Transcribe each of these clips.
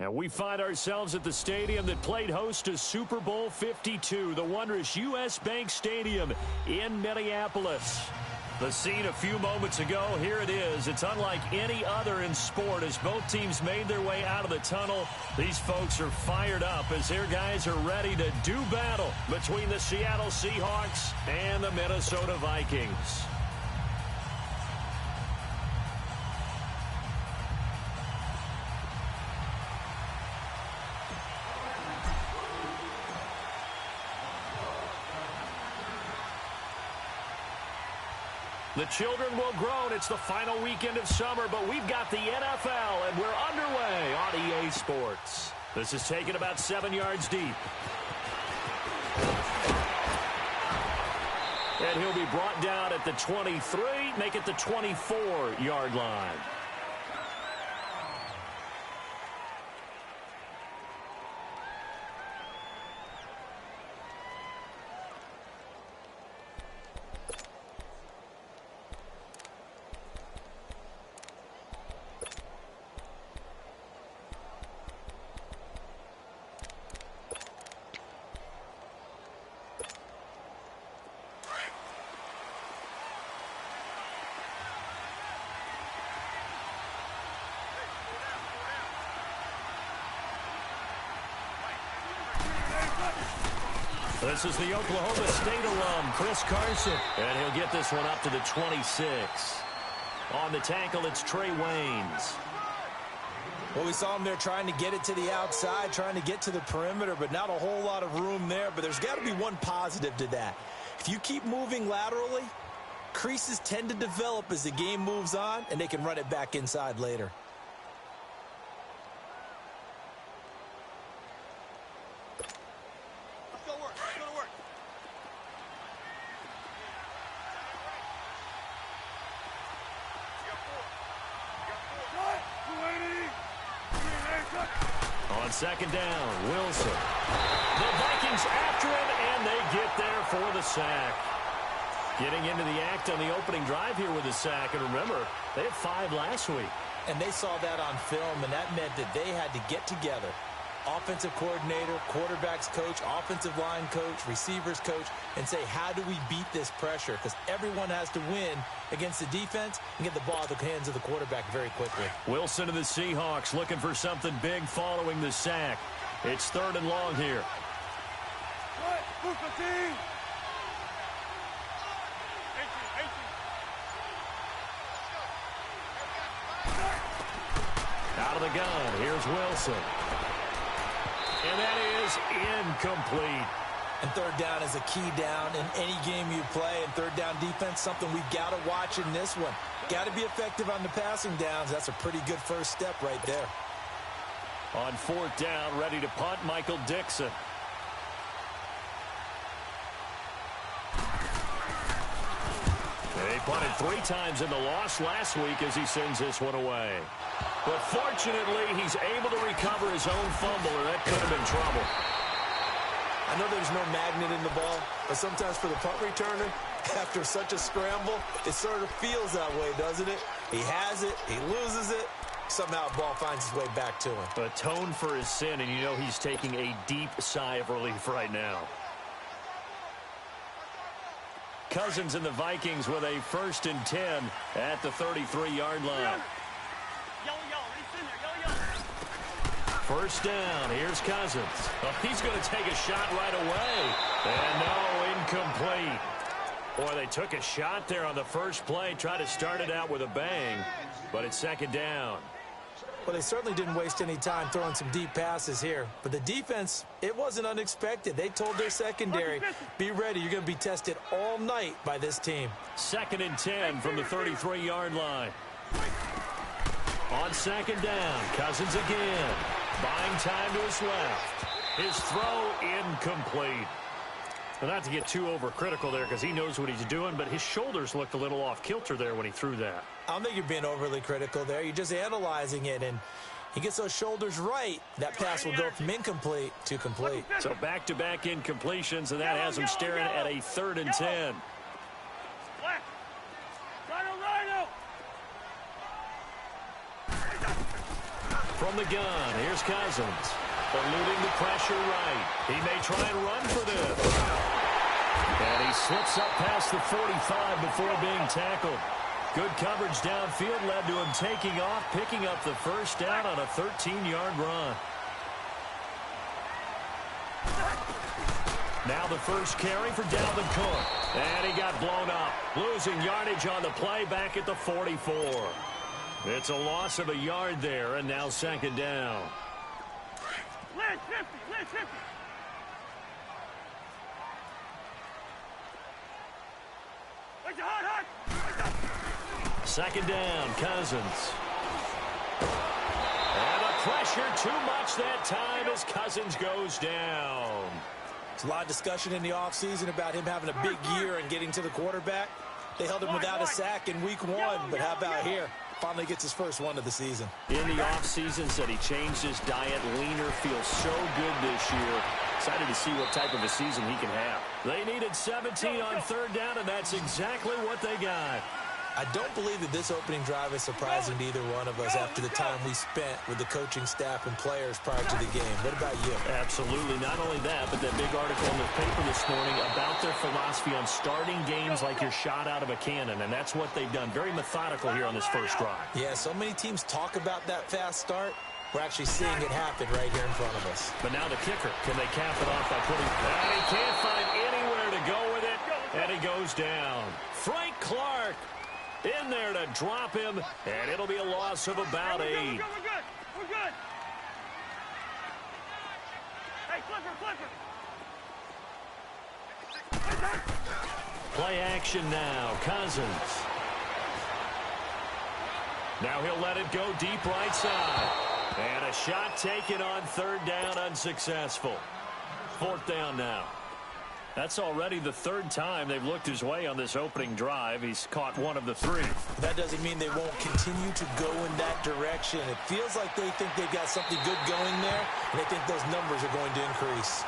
And we find ourselves at the stadium that played host to Super Bowl 52, the wondrous U.S. Bank Stadium in Minneapolis. The scene a few moments ago, here it is. It's unlike any other in sport as both teams made their way out of the tunnel. These folks are fired up as their guys are ready to do battle between the Seattle Seahawks and the Minnesota Vikings. The children will groan. It's the final weekend of summer, but we've got the NFL, and we're underway on EA Sports. This is taken about 7 yards deep. And he'll be brought down at the 23, make it the 24-yard line. This is the Oklahoma State alum, Chris Carson. And he'll get this one up to the 26. On the tackle, it's Trey Waynes. Well, we saw him there trying to get it to the outside, trying to get to the perimeter, but not a whole lot of room there. But there's got to be one positive to that. If you keep moving laterally, creases tend to develop as the game moves on, and they can run it back inside later. On second down, Wilson. The Vikings after him, and they get there for the sack. Getting into the act on the opening drive here with the sack. And remember, they had 5 last week. And they saw that on film, and that meant that they had to get together. Offensive coordinator, quarterbacks coach, offensive line coach, receivers coach, and say, how do we beat this pressure? Because everyone has to win against the defense and get the ball at the hands of the quarterback very quickly. Wilson and the Seahawks looking for something big following the sack. It's 3rd and long here. Out of the gun, here's Wilson. And that is incomplete. And 3rd down is a key down in any game you play. And 3rd down defense, something we've got to watch in this one. Got to be effective on the passing downs. That's a pretty good first step right there. On 4th down, ready to punt, Michael Dixon. They punted 3 times in the loss last week as he sends this one away. But fortunately, he's able to recover his own fumble, or that could have been trouble. I know there's no magnet in the ball, but sometimes for the punt returner, after such a scramble, it sort of feels that way, doesn't it? He has it, he loses it, somehow the ball finds its way back to him. Atone for his sin, and you know he's taking a deep sigh of relief right now. Cousins and the Vikings with a 1st and 10 at the 33-yard line. 1st down. Here's Cousins. Oh, he's going to take a shot right away. And no, incomplete. Boy, they took a shot there on the first play, tried to start it out with a bang, but it's 2nd down. Well, they certainly didn't waste any time throwing some deep passes here. But the defense, it wasn't unexpected. They told their secondary, be ready. You're going to be tested all night by this team. 2nd and 10 from the 33-yard line. On 2nd down, Cousins again. Buying time to his left. His throw incomplete. Well, not to get too overcritical there because he knows what he's doing, but his shoulders looked a little off kilter there when he threw that. I don't think you're being overly critical there. You're just analyzing it, and he gets those shoulders right. That pass will go from incomplete to complete. So back-to-back incompletions, and that has him staring at a 3rd and 10. From the gun, here's Cousins. Eluding the pressure right. He may try and run for this. And he slips up past the 45 before being tackled. Good coverage downfield led to him taking off, picking up the first down on a 13-yard run. Now the first carry for Dalvin Cook. And he got blown up. Losing yardage on the play back at the 44. It's a loss of a yard there, and now second down. Second down, Cousins. And the pressure too much that time as Cousins goes down. There's a lot of discussion in the offseason about him having a big year and getting to the quarterback. They held him without a sack in week 1, but how about here? Finally gets his first one of the season. In the offseason, said he changed his diet, leaner, feels so good this year. Excited to see what type of a season he can have. They needed 17 on third down, and that's exactly what they got. I don't believe that this opening drive is surprising to either one of us after the time we spent with the coaching staff and players prior to the game. What about you? Absolutely. Not only that, but that big article in the paper this morning about their philosophy on starting games like you're shot out of a cannon, and that's what they've done. Very methodical here on this first drive. Yeah, so many teams talk about that fast start. We're actually seeing it happen right here in front of us. But now the kicker. Can they cap it off by putting... And he can't find anywhere to go with it, and he goes down. Frank Clark in there to drop him, and it'll be a loss of about 8. We're good. Hey, flipper. Play action now. Cousins. Now he'll let it go deep right side. And a shot taken on third down, unsuccessful. Fourth down now. That's already the third time they've looked his way on this opening drive. He's caught one of the 3. That doesn't mean they won't continue to go in that direction. It feels like they think they've got something good going there, and they think those numbers are going to increase.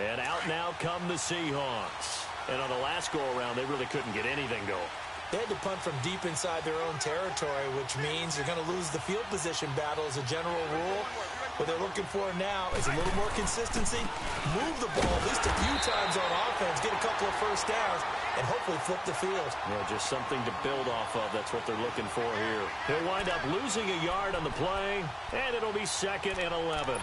And out now come the Seahawks. And on the last go-around, they really couldn't get anything going. They had to punt from deep inside their own territory, which means they're going to lose the field position battle as a general rule. What they're looking for now is a little more consistency, move the ball at least a few times on offense, get a couple of first downs, and hopefully flip the field. Yeah, just something to build off of. That's what they're looking for here. He'll wind up losing a yard on the play, and it'll be 2nd and 11.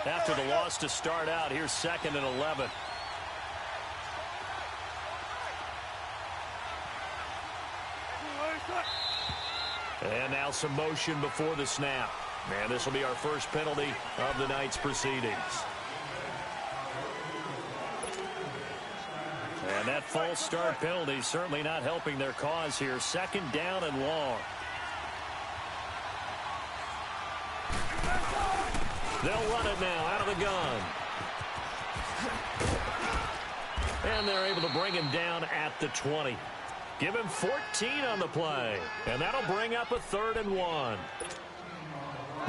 After the loss to start out, here's 2nd and 11. And now some motion before the snap. And this will be our first penalty of the night's proceedings. And that false start penalty certainly not helping their cause here. 2nd down and long. They'll run it now out of the gun. And they're able to bring him down at the 20. Give him 14 on the play. And that'll bring up a 3rd and 1.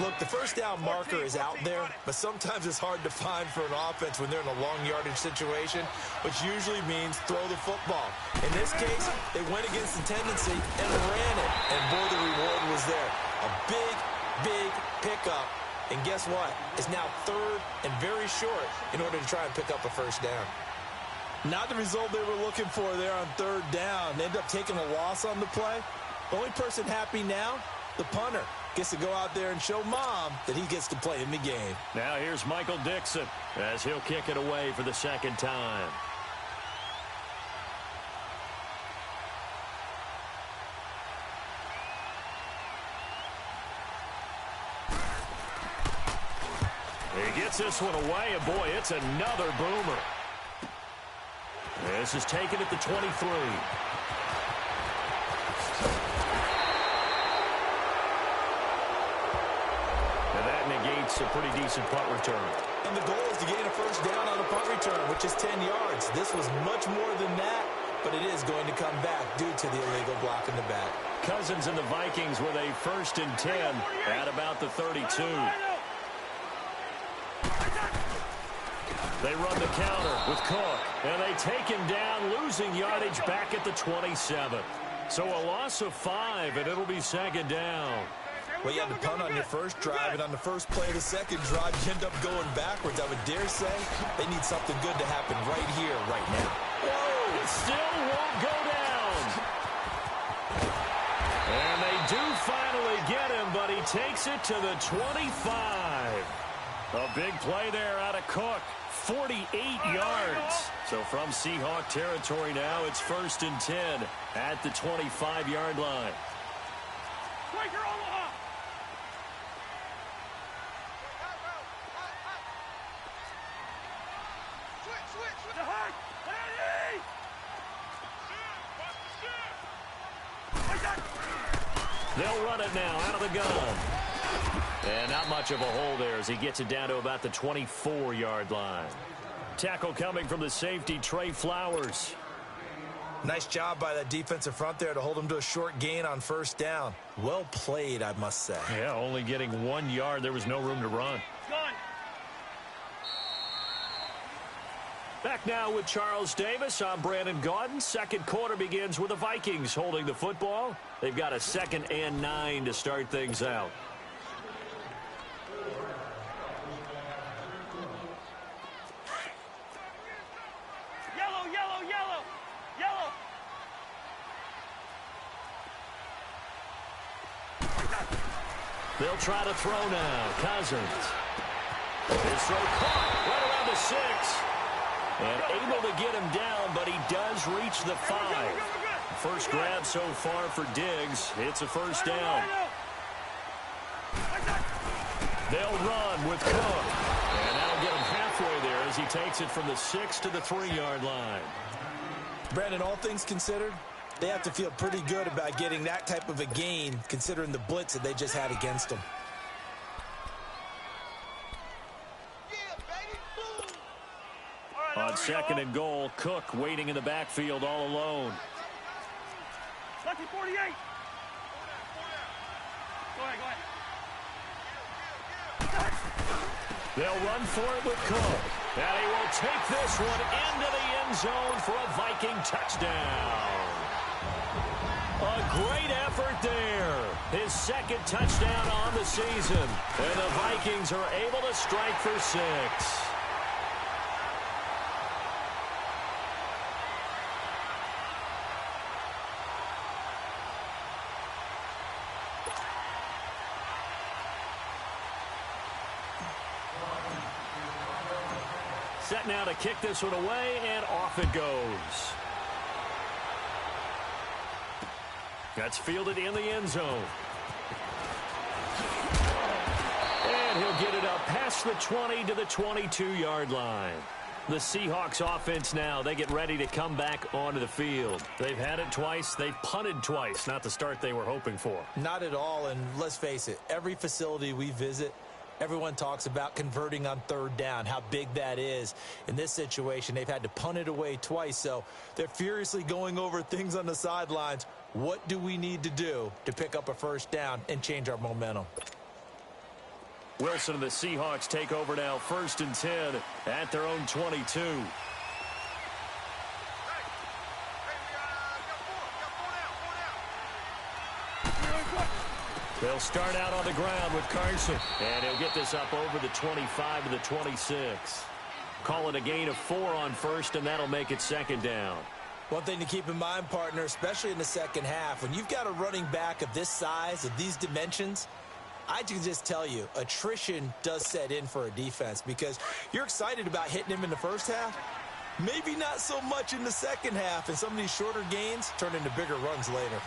Look, the first down marker is out there, but sometimes it's hard to find for an offense when they're in a long yardage situation, which usually means throw the football. In this case, they went against the tendency and ran it. And boy, the reward was there. A big pickup. And guess what? It's now 3rd and very short in order to try and pick up a first down. Not the result they were looking for there on 3rd down. They end up taking a loss on the play. The only person happy now, the punter, gets to go out there and show Mom that he gets to play in the game. Now here's Michael Dixon as he'll kick it away for the 2nd time. He gets this one away, and boy, it's another boomer. This is taken at the 23. completes a pretty decent punt return. And the goal is to gain a first down on a punt return, which is 10 yards. This was much more than that, but it is going to come back due to the illegal block in the back. Cousins and the Vikings with a 1st and 10 at about the 32. They run the counter with Cook, and they take him down, losing yardage back at the 27. So a loss of 5, and it'll be 2nd down. Well, you had to punt on your first drive, and on the first play of the second drive, you end up going backwards. I would dare say they need something good to happen right here, right now. Whoa! It still won't go down. And they do finally get him, but he takes it to the 25. A big play there out of Cook. 48 yards. So from Seahawk territory now, it's 1st and 10 at the 25-yard line. They'll run it now out of the gun. And not much of a hole there as he gets it down to about the 24-yard line. Tackle coming from the safety, Trey Flowers. Nice job by that defensive front there to hold him to a short gain on 1st down. Well played, I must say. Yeah, only getting 1 yard. There was no room to run. Back now with Charles Davis. I'm Brandon Gaudin. Second quarter begins with the Vikings holding the football. They've got a 2nd and 9 to start things out. They'll try to throw now. Cousins. His throw caught right around the 6. And able to get him down, but he does reach the 5. First grab so far for Diggs. It's a 1st down. They'll run with Cook. And that'll get him halfway there as he takes it from the 6 to the 3-yard line. Brandon, all things considered, they have to feel pretty good about getting that type of a gain, considering the blitz that they just had against them. On 2nd and goal, Cook waiting in the backfield all alone. Lucky 48. Go ahead. They'll run for it with Cook. And he will take this one into the end zone for a Viking touchdown. A great effort there. His 2nd touchdown on the season. And the Vikings are able to strike for 6. Set now to kick this one away, and off it goes. That's fielded in the end zone. And he'll get it up past the 20 to the 22-yard line. The Seahawks offense now, they get ready to come back onto the field. They've had it twice. They've punted twice. Not the start they were hoping for. Not at all, and let's face it, every facility we visit, everyone talks about converting on 3rd down, how big that is. In this situation, they've had to punt it away twice, so they're furiously going over things on the sidelines. What do we need to do to pick up a 1st down and change our momentum? Wilson and the Seahawks take over now, 1st and 10 at their own 22. They'll start out on the ground with Carson. And he'll get this up over the 25 to the 26. Call it a gain of 4 on 1st, and that'll make it 2nd down. One thing to keep in mind, partner, especially in the second half, when you've got a running back of this size, of these dimensions, I can just tell you, attrition does set in for a defense because you're excited about hitting him in the first half. Maybe not so much in the second half, and some of these shorter gains turn into bigger runs later.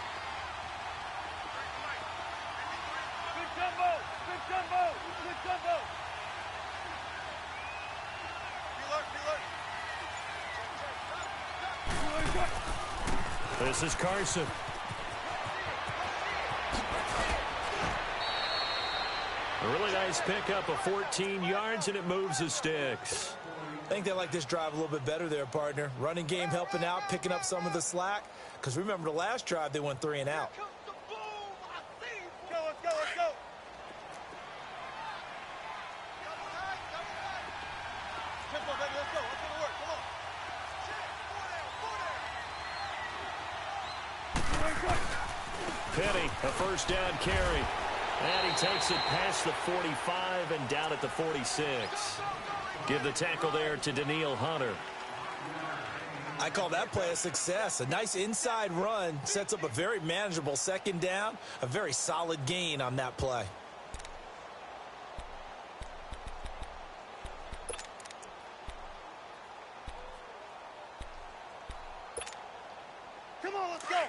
Good jumbo. Good jumbo. Good jumbo. This is Carson. A really nice pickup of 14 yards, and it moves the sticks. I think they like this drive a little bit better there, partner. Running game helping out, picking up some of the slack. Because remember, the last drive, they went 3 and out. Let's go, let's go. Tempo, baby, let's go. Let's go to work. Come on. Penny, a first down carry. And he takes it past the 45 and down at the 46. Give the tackle there to Daniil Hunter. I call that play a success. A nice inside run sets up a very manageable second down. A very solid gain on that play. Come on, let's go.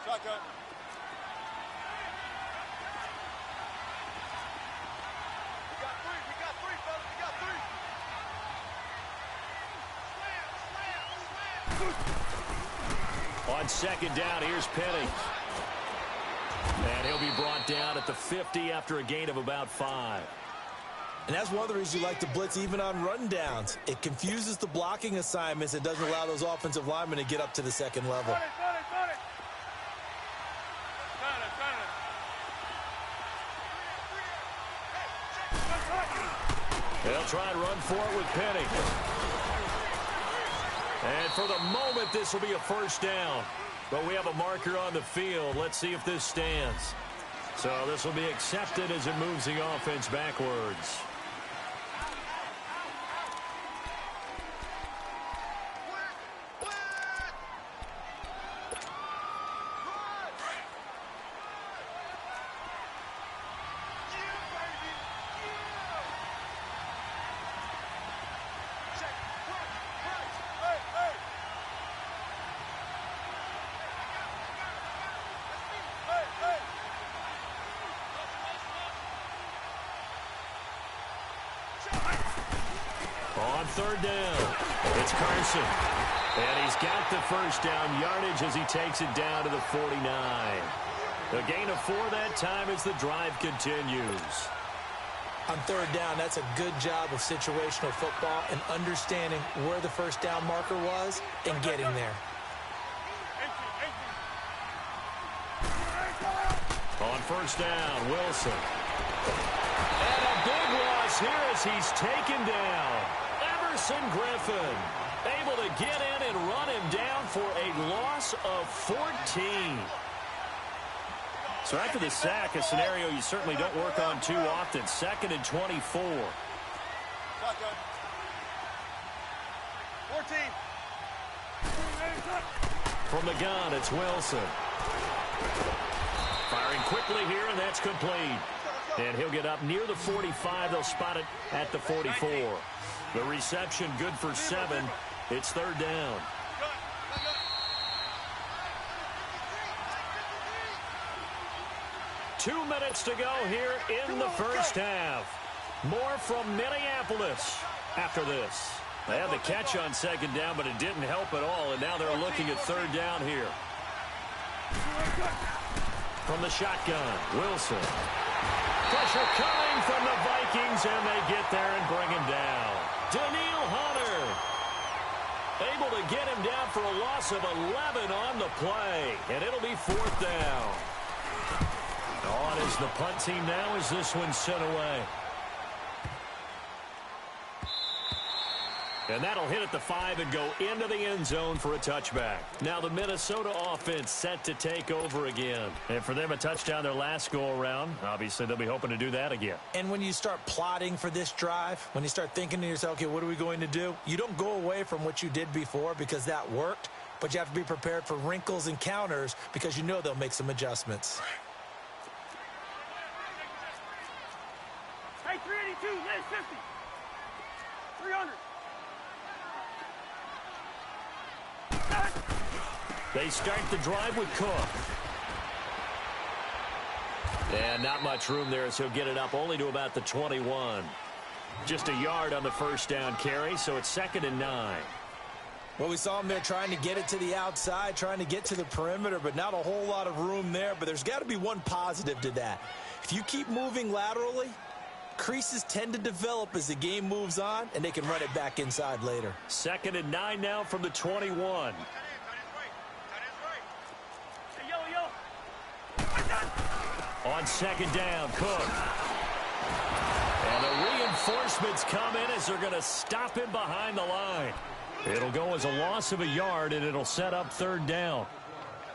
Shotgun. We got three, fellas. We got three. On second down, here's Penny. And he'll be brought down at the 50 after a gain of about 5. And that's one of the reasons you like to blitz even on rundowns. It confuses the blocking assignments. It doesn't allow those offensive linemen to get up to the second level. Run it. They'll try and run for it with Penny. And for the moment, this will be a first down. But we have a marker on the field. Let's see if this stands. So this will be accepted as it moves the offense backwards. On third down, it's Carson. And he's got the first down yardage as he takes it down to the 49. A gain of 4 that time as the drive continues. On third down, that's a good job of situational football and understanding where the first down marker was and getting there. On first down, Wilson. And a big loss here as he's taken down. Emerson Griffin able to get in and run him down for a loss of 14. So after the sack, a scenario you certainly don't work on too often. 2nd and 24. Shotgun. 14. From the gun, it's Wilson. Firing quickly here, and that's complete. And he'll get up near the 45. They'll spot it at the 44. The reception good for 7. It's third down. 2 minutes to go here in the first half. More from Minneapolis after this. They had the catch on second down, but it didn't help at all, and now they're looking at third down here. From the shotgun, Wilson. Pressure coming from the Vikings, and they get there and bring him down. Daniil Hunter able to get him down for a loss of 11 on the play, and it'll be fourth down. On is the punt team now as this one's sent away. And that'll hit at the 5 and go into the end zone for a touchback. Now the Minnesota offense set to take over again. And for them, a touchdown their last go-around. Obviously, they'll be hoping to do that again. And when you start plotting for this drive, when you start thinking to yourself, okay, what are we going to do? You don't go away from what you did before because that worked, but you have to be prepared for wrinkles and counters because you know they'll make some adjustments. Hey, 382, last 50. 300. They start the drive with Cook. And not much room there, so he'll get it up only to about the 21. Just a yard on the first down carry, so it's 2nd and 9. Well, we saw him there trying to get it to the outside, trying to get to the perimeter, but not a whole lot of room there. But there's got to be one positive to that. If you keep moving laterally, creases tend to develop as the game moves on, and they can run it back inside later. 2nd and 9 now from the 21. On 2nd down, Cook. And the reinforcements come in as they're going to stop him behind the line. It'll go as a loss of a yard, and it'll set up 3rd down.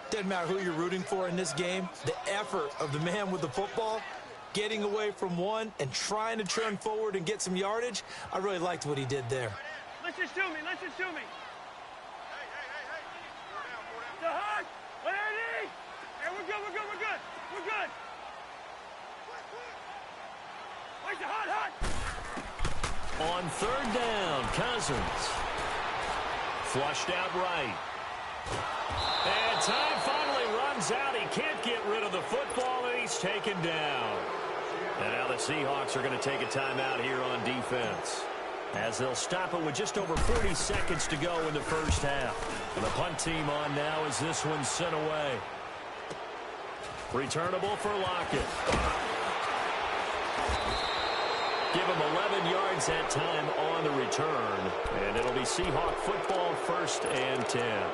Doesn't matter who you're rooting for in this game. The effort of the man with the football, getting away from one and trying to turn forward and get some yardage, I really liked what he did there. Let's just shoot me. Let's just shoot me. The hot. What are they? Hey, we're good. We're good. We're good. We're good. Where's the hot? On 3rd down, Cousins. Flushed out right. And time finally runs out. He can't get rid of the football, and he's taken down. And now the Seahawks are going to take a timeout here on defense, as they'll stop it with just over 40 seconds to go in the first half. And the punt team on now as this one's sent away. Returnable for Lockett. Give him 11 yards that time on the return. And it'll be Seahawk football, 1st and 10.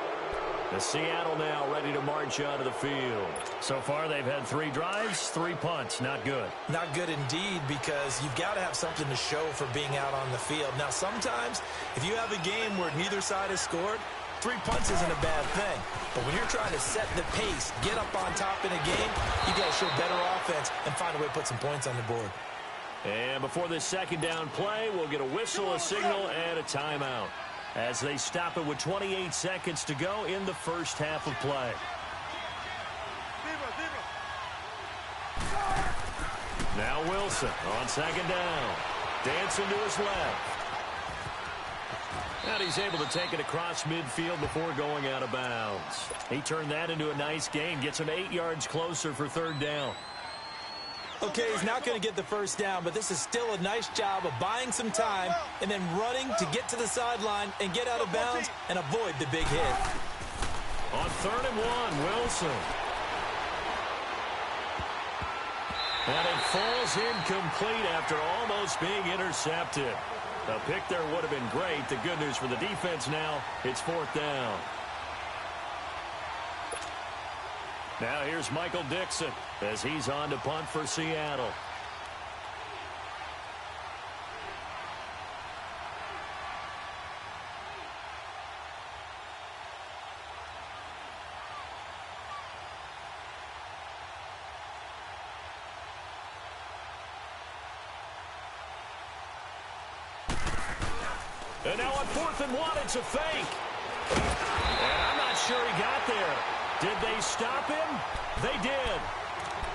The Seattle now ready to march onto the field. So far, they've had 3 drives, 3 punts. Not good. Not good indeed, because you've got to have something to show for being out on the field. Now, sometimes, if you have a game where neither side has scored, 3 punts isn't a bad thing. But when you're trying to set the pace, get up on top in a game, you've got to show better offense and find a way to put some points on the board. And before this 2nd down play, we'll get a whistle, a signal, and a timeout, as they stop it with 28 seconds to go in the first half of play. Now Wilson on 2nd down. Dancing to his left. And he's able to take it across midfield before going out of bounds. He turned that into a nice gain. Gets him 8 yards closer for 3rd down. Okay, he's not going to get the first down, but this is still a nice job of buying some time and then running to get to the sideline and get out of bounds and avoid the big hit. On 3rd and 1, Wilson. And it falls incomplete after almost being intercepted. The pick there would have been great. The good news for the defense now, it's 4th down. Now here's Michael Dixon as he's on to punt for Seattle. And now on 4th and 1, it's a fake. And I'm not sure he got there. Did they stop him? They did.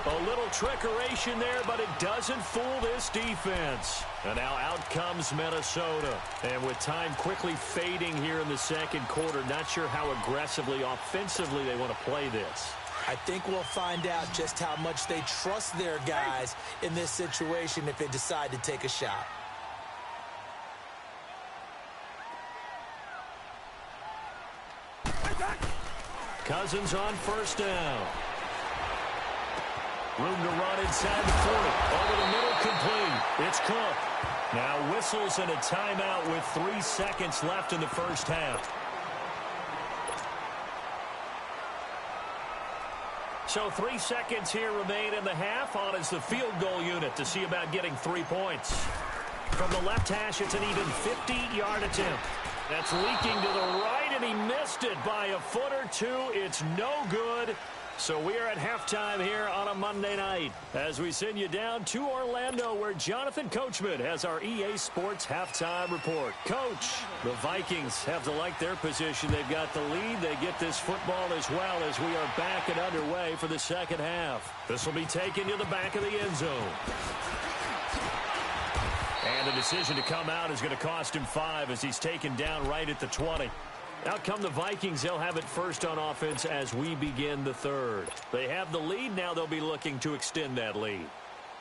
A little trickeration there, but it doesn't fool this defense. And now out comes Minnesota. And with time quickly fading here in the 2nd quarter, not sure how aggressively, offensively they want to play this. I think we'll find out just how much they trust their guys in this situation if they decide to take a shot. Cousins on 1st down. Room to run inside the 40. Over the middle, complete. It's Cook. Now whistles and a timeout with 3 seconds left in the first half. So 3 seconds here remain in the half. On is the field goal unit to see about getting 3 points. From the left hash, it's an even 50-yard attempt. That's leaking to the right, and he missed it by a foot or 2. It's no good. So we are at halftime here on a Monday night as we send you down to Orlando, where Jonathan Coachman has our EA Sports halftime report. Coach, the Vikings have to like their position. They've got the lead. They get this football as well as we are back and underway for the 2nd half. This will be taken to the back of the end zone. And the decision to come out is going to cost him 5 as he's taken down right at the 20. Out come the Vikings. They'll have it first on offense as we begin the 3rd. They have the lead. Now they'll be looking to extend that lead.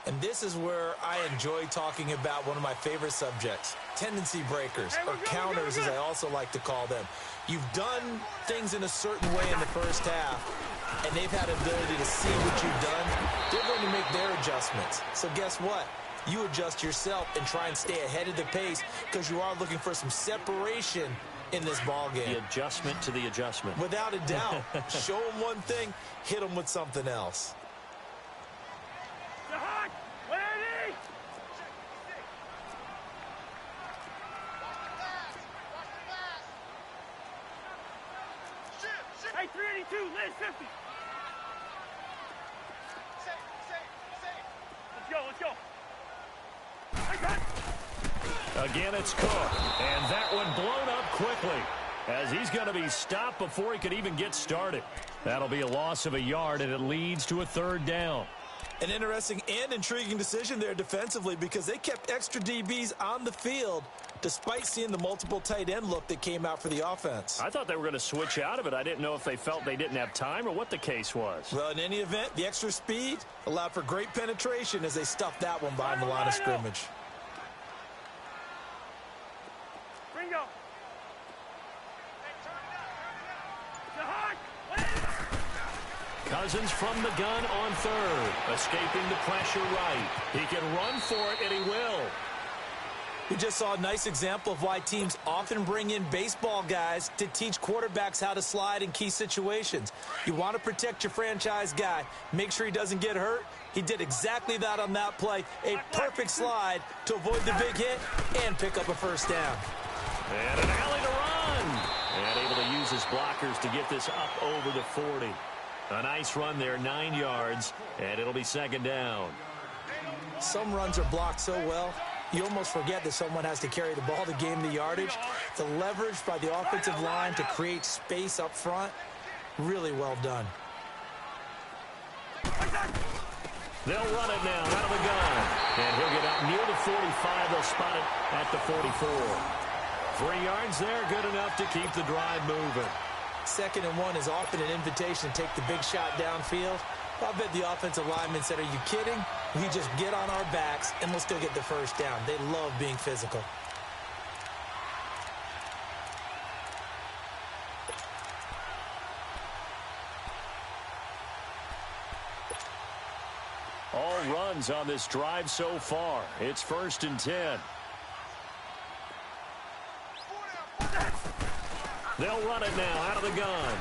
And this is where I enjoy talking about one of my favorite subjects, tendency breakers, or counters as I also like to call them. You've done things in a certain way in the first half, and they've had ability to see what you've done. They're going to make their adjustments. So guess what? You adjust yourself and try and stay ahead of the pace because you are looking for some separation in this ball game. The adjustment to the adjustment. Without a doubt. Show them one thing, hit them with something else. Hey, 382, Liz 50. Let's go. Again, it's Cook, and that one blown up quickly as he's going to be stopped before he could even get started. That'll be a loss of a yard, and it leads to a third down. An interesting and intriguing decision there defensively because they kept extra DBs on the field despite seeing the multiple tight end look that came out for the offense. I thought they were going to switch out of it. I didn't know if they felt they didn't have time or what the case was. Well, in any event, the extra speed allowed for great penetration as they stuffed that one behind the line of scrimmage. Ringo. Cousins from the gun on third, escaping the pressure right. He can run for it, and he will. We just saw a nice example of why teams often bring in baseball guys to teach quarterbacks how to slide in key situations. You want to protect your franchise guy. Make sure he doesn't get hurt. He did exactly that on that play. A perfect slide to avoid the big hit and pick up a first down. And an alley to run. And able to use his blockers to get this up over the 40. A nice run there, 9 yards, and it'll be second down. Some runs are blocked so well, you almost forget that someone has to carry the ball to gain the yardage. The leverage by the offensive line to create space up front, really well done. They'll run it now out of the gun. And he'll get up near the 45. They'll spot it at the 44. 3 yards there, good enough to keep the drive moving. 2nd and 1 is often an invitation to take the big shot downfield. I bet the offensive lineman said, are you kidding? We just get on our backs and we'll still get the first down. They love being physical. All runs on this drive so far. It's 1st and 10. They'll run it now out of the gun.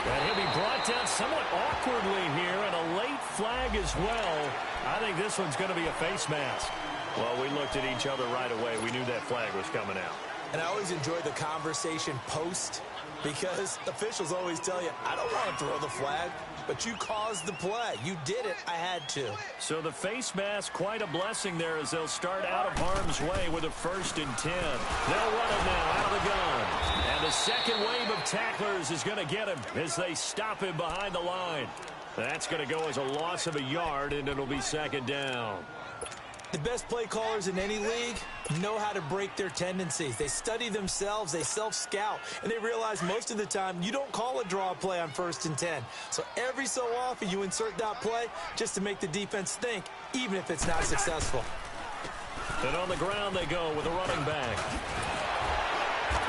And he'll be brought down somewhat awkwardly here, and a late flag as well. I think this one's going to be a face mask. Well, we looked at each other right away. We knew that flag was coming out. And I always enjoy the conversation post because officials always tell you, I don't want to throw the flag, but you caused the play. You did it. I had to. So the face mask, quite a blessing there as they'll start out of harm's way with a 1st and 10. They'll run it now out of the gun. And the second wave of tacklers is going to get him as they stop him behind the line. That's going to go as a loss of a yard, and it'll be 2nd down. The best play callers in any league know how to break their tendencies. They study themselves, they self-scout, and they realize most of the time you don't call a draw play on 1st and 10. So every so often you insert that play just to make the defense think, even if it's not successful. And on the ground they go with a running back.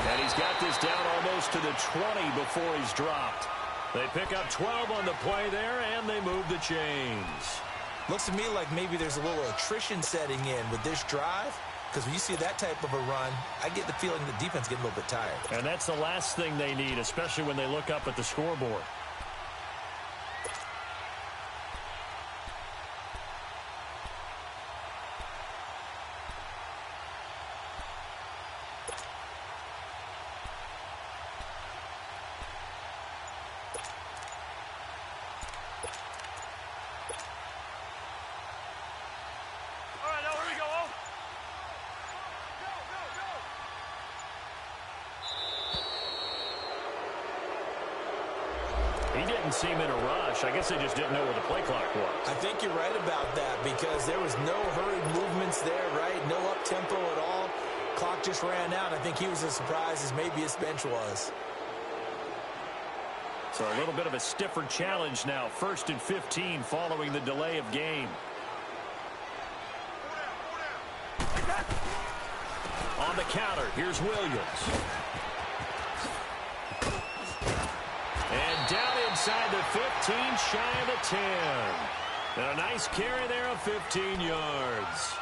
And he's got this down almost to the 20 before he's dropped. They pick up 12 on the play there, and they move the chains. Looks to me like maybe there's a little attrition setting in with this drive, because when you see that type of a run, I get the feeling the defense getting a little bit tired. And that's the last thing they need, especially when they look up at the scoreboard. He didn't seem in a rush. I guess they just didn't know where the play clock was. I think you're right about that because there was no hurried movements there, right? No up-tempo at all. Clock just ran out. I think he was as surprised as maybe his bench was. So a little bit of a stiffer challenge now. 1st and 15 following the delay of game. On the counter, here's Williams. And down inside the 15, shy of the 10. And a nice carry there of 15 yards.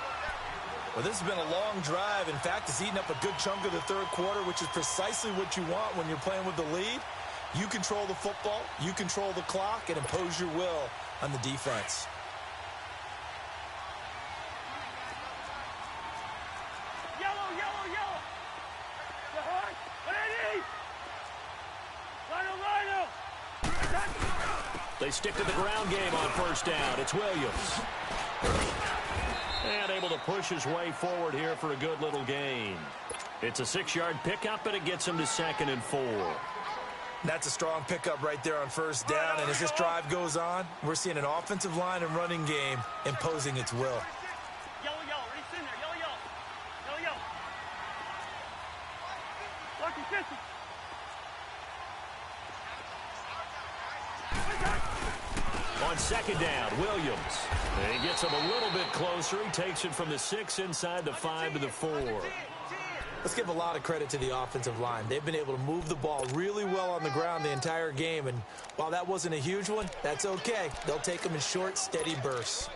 Well, this has been a long drive. In fact, it's eaten up a good chunk of the third quarter, which is precisely what you want when you're playing with the lead. You control the football, you control the clock, and impose your will on the defense. Yellow, yellow, yellow. The hard. 180. Lino. They stick to the ground game on 1st down. It's Williams. And able to push his way forward here for a good little gain. It's a 6-yard pickup, and it gets him to 2nd and 4. That's a strong pickup right there on 1st down. And as this drive goes on, we're seeing an offensive line and running game imposing its will. Yellow, yellow. Reach in there. Yellow, yellow. Yellow, yellow. Lucky 50. On 2nd down, Williams. And he gets him a little bit closer. He takes it from the 6 inside the 5 to the 4. Let's give a lot of credit to the offensive line. They've been able to move the ball really well on the ground the entire game. And while that wasn't a huge one, that's okay. They'll take them in short, steady bursts.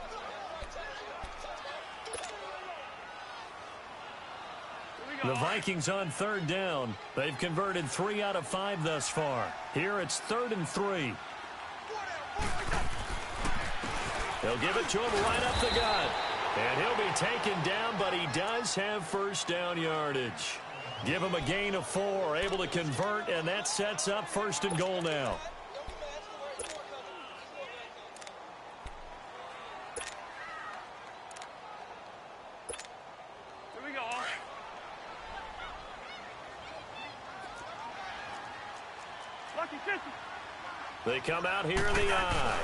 The Vikings on 3rd down. They've converted 3 out of 5 thus far. Here it's 3rd and 3. They'll give it to him right up the gut. And he'll be taken down, but he does have 1st down yardage. Give him a gain of 4, able to convert, and that sets up 1st and goal now. Here we go. Lucky 50. They come out here in the eye.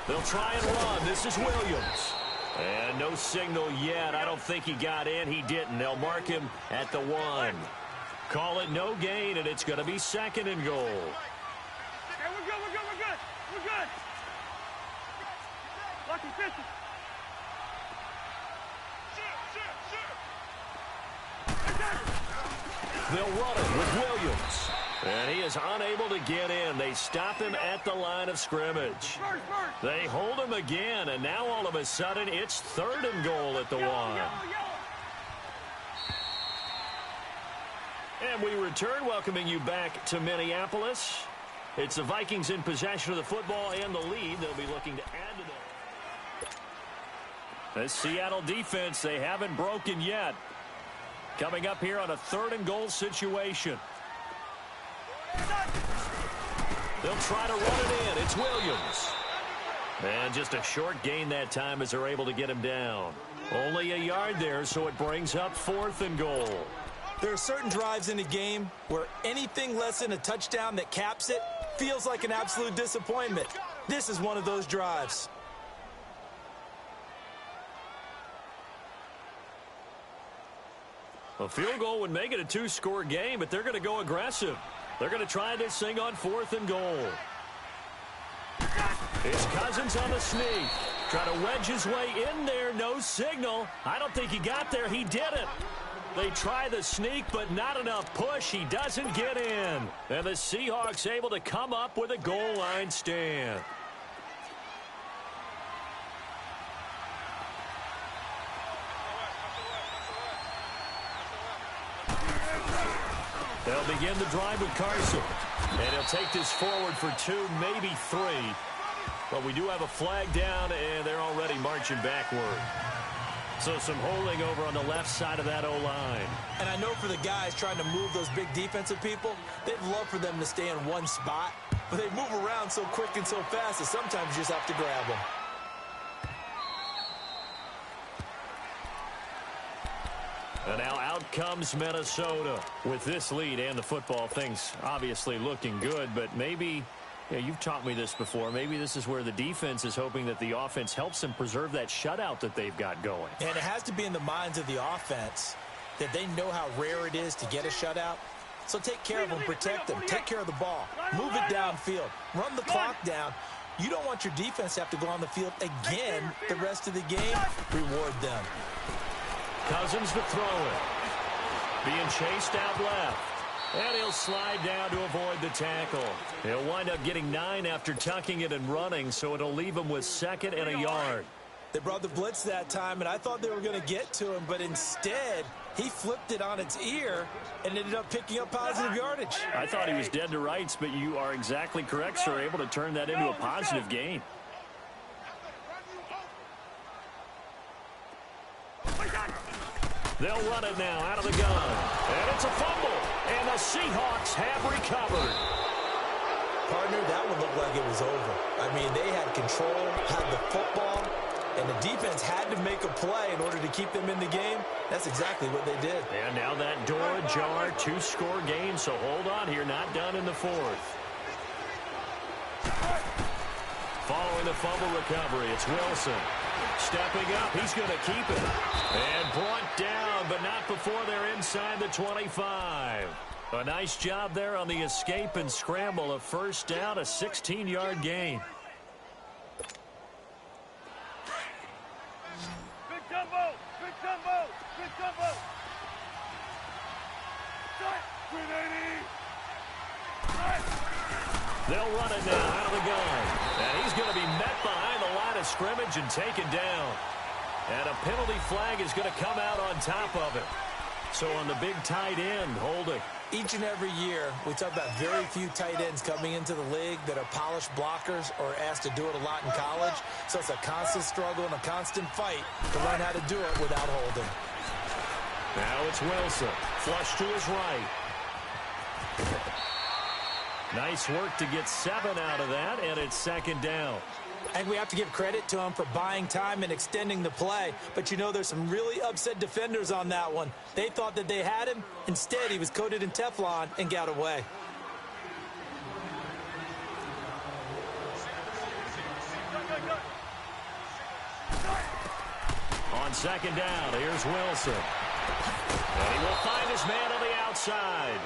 They'll try and run. This is Williams. And no signal yet. I don't think he got in. He didn't. They'll mark him at the 1. Call it no gain, and it's going to be 2nd and goal. Okay, we're good, we're good, we're good. We're good. Lucky 50. They'll run it with Williams. And he is unable to get in. They stop him at the line of scrimmage. They hold him again, and now all of a sudden it's 3rd and goal at the 1. And we return, welcoming you back to Minneapolis. It's the Vikings in possession of the football and the lead. They'll be looking to add to that. This Seattle defense, they haven't broken yet. Coming up here on a 3rd and goal situation. They'll try to run it in. It's Williams. And just a short gain that time as they're able to get him down. Only a yard there, so it brings up 4th and goal. There are certain drives in a game where anything less than a touchdown that caps it feels like an absolute disappointment. This is one of those drives. A field goal would make it a 2-score game, but they're going to go aggressive. They're going to try this thing on 4th and goal. It's Cousins on the sneak. Trying to wedge his way in there. No signal. I don't think he got there. He didn't. They try the sneak, but not enough push. He doesn't get in. And the Seahawks able to come up with a goal line stand. They'll begin the drive with Carson. And he'll take this forward for 2, maybe 3. But we do have a flag down, and they're already marching backward. So some holding over on the left side of that O-line. And I know for the guys trying to move those big defensive people, they'd love for them to stay in one spot. But they move around so quick and so fast that sometimes you just have to grab them. And now out comes Minnesota with this lead and the football. Things obviously looking good, but maybe, you've taught me this before, maybe this is where the defense is hoping that the offense helps them preserve that shutout that they've got going. And it has to be in the minds of the offense that they know how rare it is to get a shutout. So take care of them, protect them, take care of the ball, move it downfield, run the clock down. You don't want your defense to have to go on the field again the rest of the game. Reward them. Cousins to throw it. Being chased out left. And he'll slide down to avoid the tackle. He'll wind up getting 9 after tucking it and running, so it'll leave him with 2nd and a yard. They brought the blitz that time, and I thought they were going to get to him, but instead he flipped it on its ear and ended up picking up positive yardage. I thought he was dead to rights, but you are exactly correct, sir. Able to turn that into a positive gain. They'll run it now out of the gun. And it's a fumble. And the Seahawks have recovered. Partner, that one looked like it was over. I mean, they had control, had the football, and the defense had to make a play in order to keep them in the game. That's exactly what they did. And now that door ajar, 2-score game, so hold on here, not done in the 4th. Following the fumble recovery, it's Wilson. Stepping up, he's going to keep it. And brought down, but not before they're inside the 25. A nice job there on the escape and scramble. A first down, a 16-yard gain. Big jumbo! Big jumbo! Big jumbo! They'll run it now out of the gun. And he's going to be met behind the line of scrimmage and taken down. And a penalty flag is going to come out on top of it. So on the big tight end, holding. Each and every year, we talk about very few tight ends coming into the league that are polished blockers or asked to do it a lot in college. So it's a constant struggle and a constant fight to learn how to do it without holding. Now it's Wilson. Flush to his right. Nice work to get 7 out of that, and it's 2nd down. And we have to give credit to him for buying time and extending the play. But, you know, there's some really upset defenders on that one. They thought that they had him. Instead, he was coated in Teflon and got away. On 2nd down, here's Wilson. And he will find his man on the outside.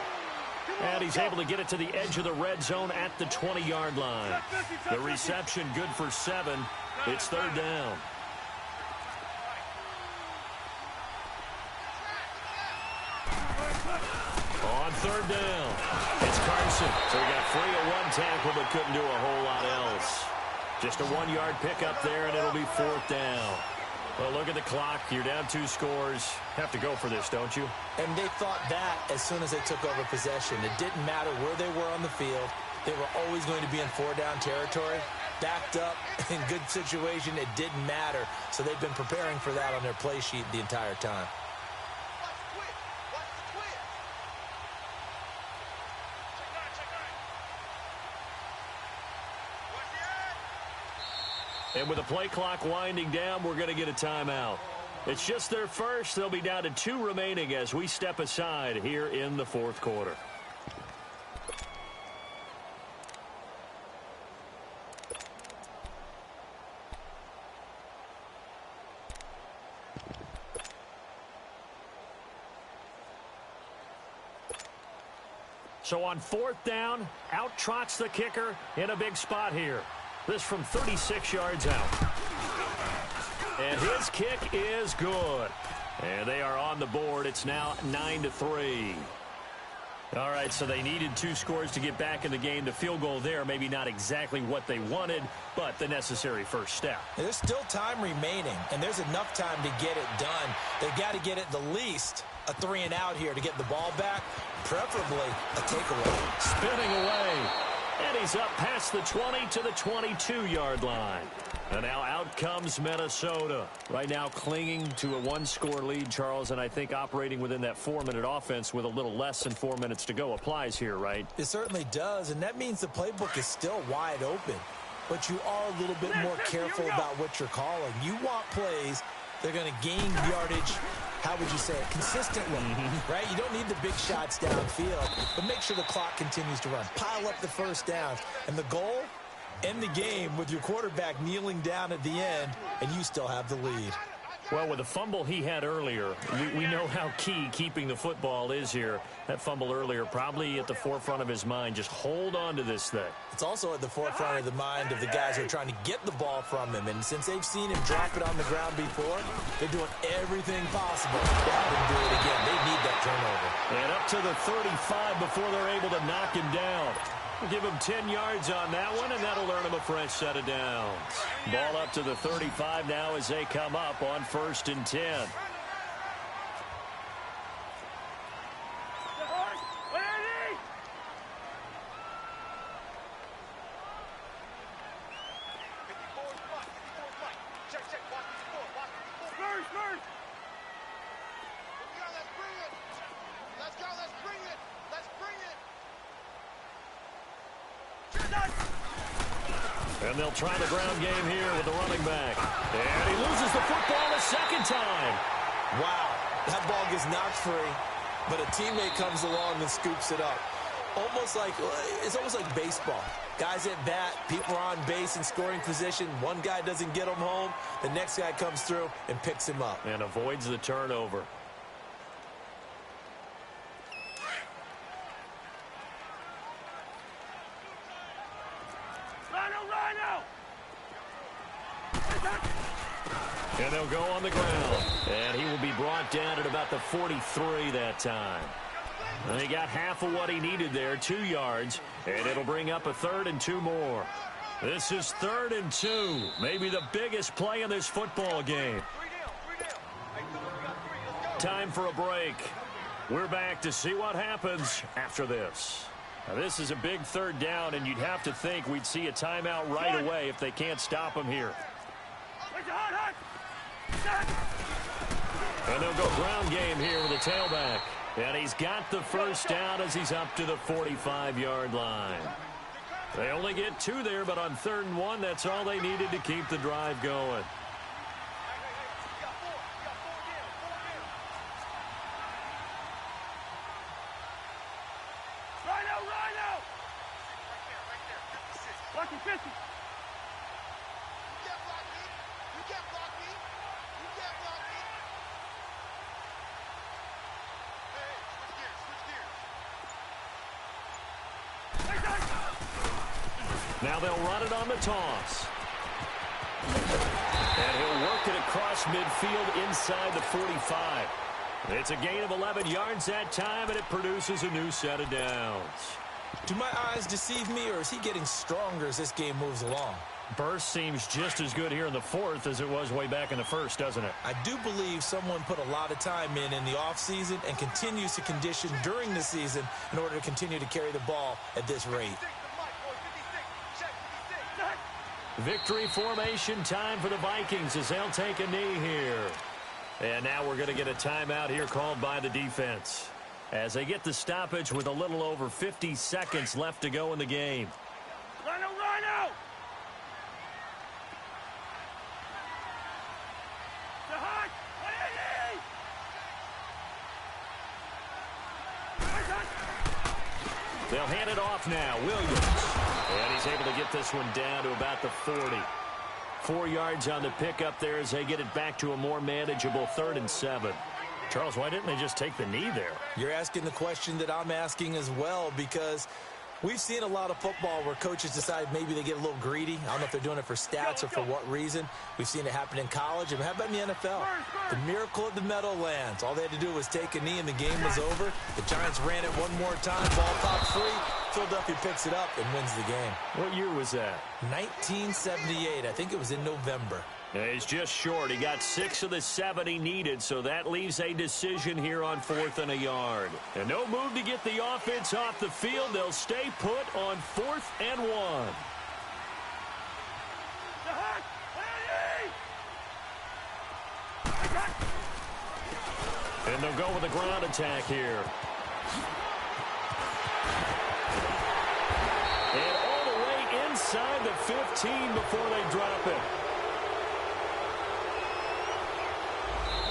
And he's able to get it to the edge of the red zone at the 20-yard line. The reception good for 7. It's 3rd down. On 3rd down, it's Carson. So he got free of 1 tackle but couldn't do a whole lot else. Just a 1-yard pickup there, and it'll be 4th down. Well, look at the clock. You're down 2 scores. Have to go for this, don't you? And they thought that as soon as they took over possession. It didn't matter where they were on the field. They were always going to be in 4-down territory. Backed up, in good situation, it didn't matter. So they've been preparing for that on their play sheet the entire time. And with the play clock winding down, we're going to get a timeout. It's just their first. They'll be down to 2 remaining as we step aside here in the 4th quarter. So on 4th down, out trots the kicker in a big spot here. This from 36 yards out. And his kick is good. And they are on the board. It's now 9-3. All right, so they needed 2 scores to get back in the game. The field goal there, maybe not exactly what they wanted, but the necessary first step. There's still time remaining, and there's enough time to get it done. They've got to get at the least a 3-and-out here to get the ball back, preferably a takeaway. Spinning away. And he's up past the 20 to the 22-yard line. And now out comes Minnesota. Right now clinging to a 1-score lead, Charles, and I think operating within that 4-minute offense with a little less than 4 minutes to go applies here, right? It certainly does, and that means the playbook is still wide open. But you are a little bit more careful about what you're calling. You want plays that are going to gain yardage, how would you say it, consistently, right? You don't need the big shots downfield, but make sure the clock continues to run. Pile up the first downs. And the goal, end the game with your quarterback kneeling down at the end, and you still have the lead. Well, with the fumble he had earlier, we know how key keeping the football is here. That fumble earlier probably at the forefront of his mind. Just hold on to this thing. It's also at the forefront of the mind of the guys who are trying to get the ball from him. And since they've seen him drop it on the ground before, they're doing everything possible to have him do it again. They need that turnover. And up to the 35 before they're able to knock him down. We'll give him 10 yards on that one, and that'll earn him a fresh set of downs. Ball up to the 35 now as they come up on 1st and 10. And they'll try the ground game here with the running back. And he loses the football a second time. Wow, that ball gets knocked free, but a teammate comes along and scoops it up. It's almost like baseball. Guys at bat, people are on base in scoring position. One guy doesn't get him home. The next guy comes through and picks him up. And avoids the turnover. And they'll go on the ground. And he will be brought down at about the 43 that time. And he got half of what he needed there, 2 yards. And it'll bring up a 3rd and 2 more. This is 3rd and 2. Maybe the biggest play in this football game. Time for a break. We're back to see what happens after this. Now, this is a big 3rd down, and you'd have to think we'd see a timeout right away if they can't stop him here. And they'll go ground game here with a tailback. And he's got the first down as he's up to the 45-yard line. They only get 2 there, but on 3rd and 1, that's all they needed to keep the drive going. Rhino! Lucky 50. Now they'll run it on the toss. And he'll work it across midfield inside the 45. It's a gain of 11 yards that time, and it produces a new set of downs. Do my eyes deceive me, or is he getting stronger as this game moves along? Burst seems just as good here in the 4th as it was way back in the 1st, doesn't it? I do believe someone put a lot of time in the offseason and continues to condition during the season in order to continue to carry the ball at this rate. Victory formation time for the Vikings as they'll take a knee here. And now we're going to get a timeout here called by the defense as they get the stoppage with a little over 50 seconds left to go in the game. Rhino! They'll hand it off now. Williams. And he's able to get this one down to about the 40. 4 yards on the pickup there as they get it back to a more manageable 3rd and 7. Charles, why didn't they just take the knee there? You're asking the question that I'm asking as well, because we've seen a lot of football where coaches decide maybe they get a little greedy. I don't know if they're doing it for stats or for what reason. We've seen it happen in college. And how about in the NFL? The miracle of the Meadowlands. All they had to do was take a knee and the game was over. The Giants ran it one more time. Ball top 3. Philadelphia picks it up and wins the game. What year was that? 1978. I think it was in November. Yeah, he's just short. He got 6 of the 7 he needed, so that leaves a decision here on 4th and a yard. And no move to get the offense off the field. They'll stay put on 4th and 1. And they'll go with a ground attack here. And all the way inside the 15 before they drop it.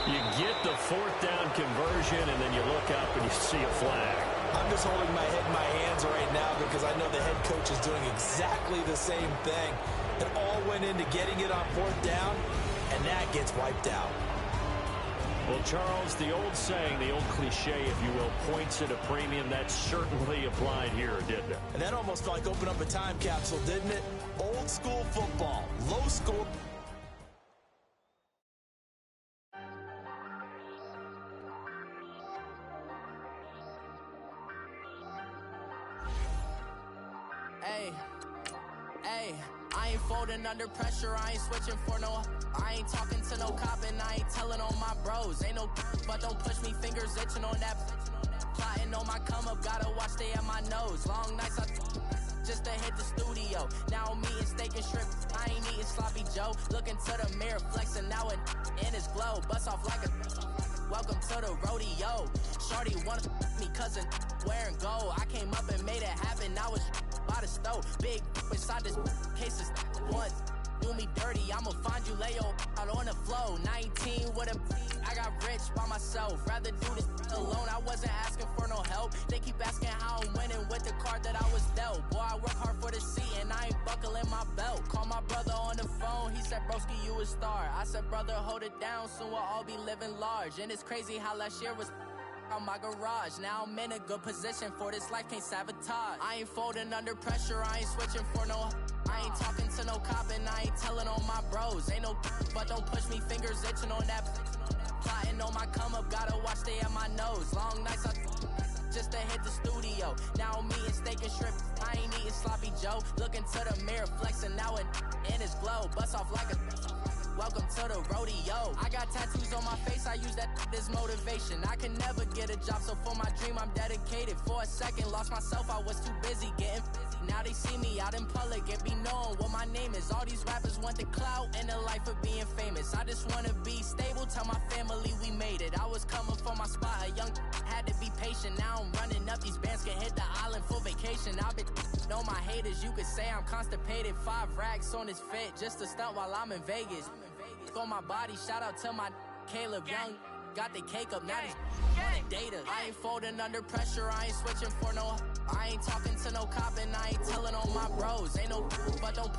You get the 4th down conversion, and then you look up and you see a flag. I'm just holding my head in my hands right now because I know the head coach is doing exactly the same thing. It all went into getting it on 4th down, and that gets wiped out. Well, Charles, the old saying, the old cliche, if you will, points at a premium, that certainly applied here, didn't it? And that almost felt like opened up a time capsule, didn't it? Old school football, low score. Hey, I ain't folding under pressure, I ain't switching for no. I ain't talking to no cop and I ain't telling on my bros. Ain't no, but don't push me, fingers itching on that. Plotting on my come up, gotta watch stay at my nose. Long nights just to hit the studio. Now I'm eating steak and shrimp, I ain't eating sloppy Joe. Looking to the mirror, flexing now and in his glow. Bust off like a welcome to the rodeo. Shorty wanna me cousin wearing gold. I came up and made it happen, now it's by the stove. Big inside this cases once do me dirty, I'ma find you lay your out on the floor. 19 with a I got rich by myself, rather do this alone. I wasn't asking for no help, they keep asking how I'm winning with the card that I was dealt. Boy, I work hard for the seat and I ain't buckling my belt. Call my brother on the phone, he said broski you a star. I said brother hold it down, soon we'll all be living large. And it's crazy how last year was on my garage. Now I'm in a good position for this life, can't sabotage. I ain't folding under pressure, I ain't switching for no. I ain't talking to no cop and I ain't telling on my bros. Ain't no, but don't push me, fingers itching on that. Plotting on my come up, gotta watch stay at my nose. Long nights just to hit the studio. Now I'm eating steak and shrimp, I ain't eating sloppy Joe. Looking to the mirror, flexing now and in his glow. Bust off like a welcome to the rodeo. I got tattoos on my face, I use that as motivation. I can never get a job, so for my dream I'm dedicated. For a second, lost myself, I was too busy getting busy. Now they see me out in public and be knowing what my name is. All these rappers want the clout and the life of being famous. I just wanna be stable, tell my family we made it. I was coming for my spot, a young had to be patient. Now I'm running up, these bands can hit the island for vacation. I've been know my haters, you could say I'm constipated. 5 racks on his fit, just to stunt while I'm in Vegas. On my body, shout out to my Caleb Young. Got the cake up, now he's on the data. I ain't folding under pressure, I ain't switching for no. I ain't talking to no cop and I ain't telling on my bros. Ain't no, but don't